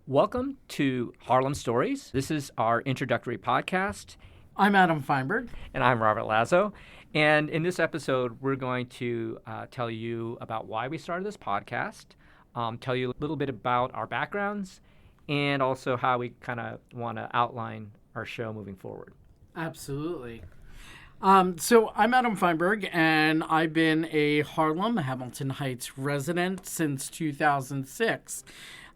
Welcome to Harlem Stories. This is our introductory podcast, I'm Adam Feinberg. and I'm Robert Lazo. And in this episode, we're going to tell you about why we started this podcast, tell you a little bit about our backgrounds, and also how we kind of want to outline our show moving forward. Absolutely. So I'm Adam Feinberg, and I've been a Harlem, Hamilton Heights resident since 2006.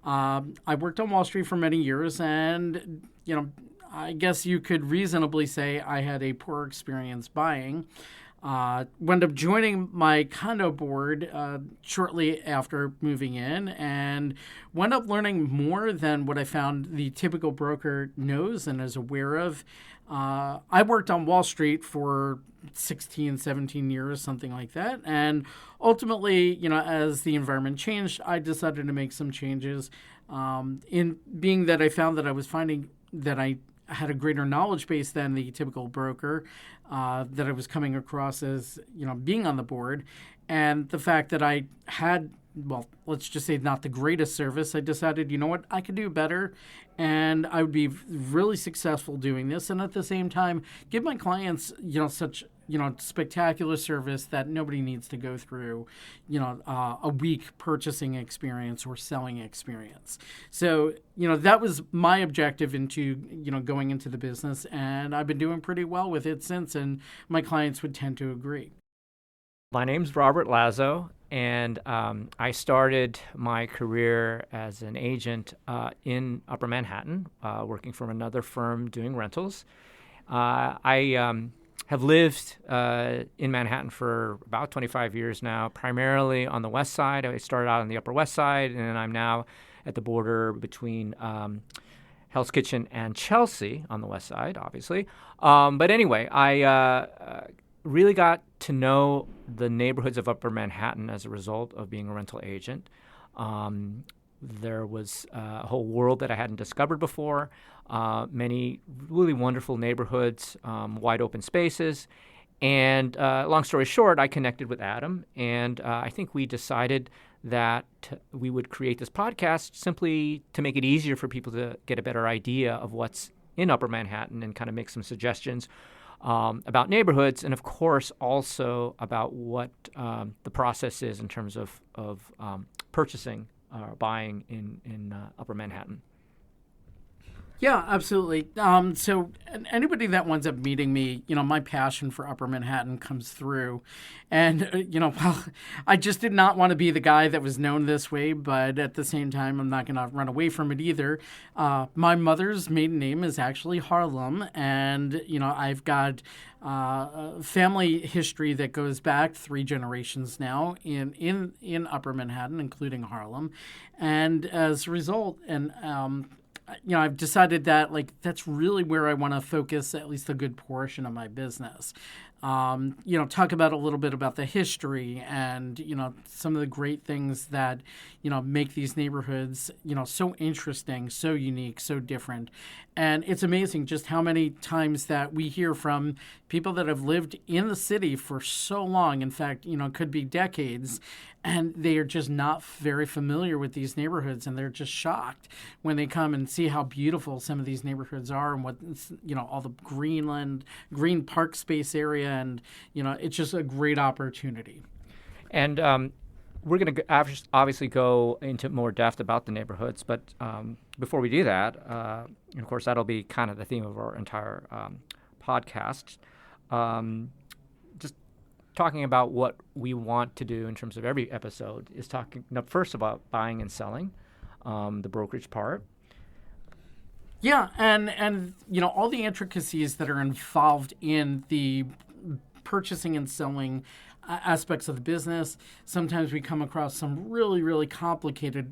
I worked on Wall Street for many years, and, I guess you could reasonably say I had a poor experience buying. Wound up joining my condo board shortly after moving in and wound up learning more than what I found the typical broker knows and is aware of. I worked on Wall Street for 16, 17 years, something like that. And ultimately, as the environment changed, I decided to make some changes. In being that I found that I was finding that I had a greater knowledge base than the typical broker that I was coming across as, being on the board. And the fact that I had, well, let's just say not the greatest service, I decided, I could do better and I would be really successful doing this. And at the same time, give my clients, such, spectacular service that nobody needs to go through, a weak purchasing experience or selling experience. So, that was my objective into, going into the business. And I've been doing pretty well with it since. And my clients would tend to agree. My name's Robert Lazo, and I started my career as an agent in Upper Manhattan, working for another firm doing rentals. I have lived in Manhattan for about 25 years now, primarily on the West Side. I started out on the Upper West Side, and I'm now at the border between Hell's Kitchen and Chelsea on the West Side, obviously. But anyway, I really got to know the neighborhoods of Upper Manhattan as a result of being a rental agent. There was a whole world that I hadn't discovered before, many really wonderful neighborhoods, wide open spaces. And long story short, I connected with Adam, and I think we decided that we would create this podcast simply to make it easier for people to get a better idea of what's in Upper Manhattan and kind of make some suggestions about neighborhoods, and of course also about what the process is in terms of purchasing or buying in Upper Manhattan. Yeah, absolutely. So anybody that winds up meeting me, my passion for Upper Manhattan comes through. And, well, I just did not want to be the guy that was known this way, but at the same time, I'm not going to run away from it either. My mother's maiden name is actually Harlem, and, I've got family history that goes back 3 generations now in Upper Manhattan, including Harlem. And as a result, I've decided that that's really where I want to focus at least a good portion of my business. Talk about a little bit about the history and, some of the great things that, make these neighborhoods, so interesting, so unique, so different. And it's amazing just how many times that we hear from people that have lived in the city for so long. In fact, could be decades, and they are just not very familiar with these neighborhoods, and they're just shocked when they come and see how beautiful some of these neighborhoods are and what, all the green park space area, and, it's just a great opportunity. And we're going to obviously go into more depth about the neighborhoods, but before we do that, of course, that'll be kind of the theme of our entire podcast. Just talking about what we want to do in terms of every episode is talking first about buying and selling, the brokerage part. Yeah, and all the intricacies that are involved in the purchasing and selling aspects of the business. Sometimes we come across some really, really complicated,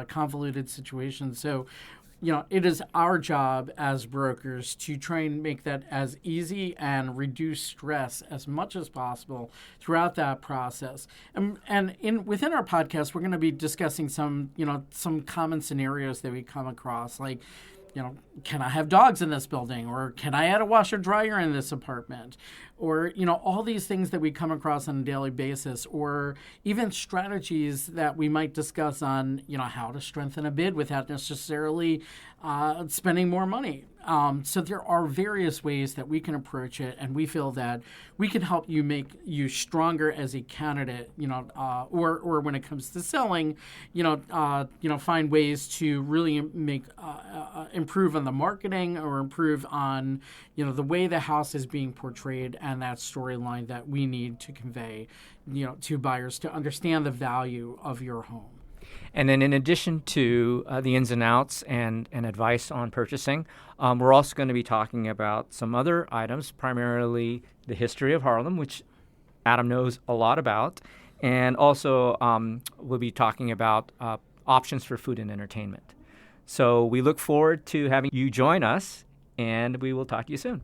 convoluted situations. So, it is our job as brokers to try and make that as easy and reduce stress as much as possible throughout that process. And within our podcast, we're going to be discussing some common scenarios that we come across, like, can I have dogs in this building? Or can I add a washer dryer in this apartment? Or, all these things that we come across on a daily basis, or even strategies that we might discuss on, how to strengthen a bid without necessarily spending more money. So there are various ways that we can approach it, and we feel that we can help you make you stronger as a candidate, or when it comes to selling, find ways to really make improve on the marketing or improve on, the way the house is being portrayed and that storyline that we need to convey, to buyers to understand the value of your home. And then in addition to the ins and outs and advice on purchasing, we're also going to be talking about some other items, primarily the history of Harlem, which Adam knows a lot about. And also we'll be talking about options for food and entertainment. So we look forward to having you join us, and we will talk to you soon.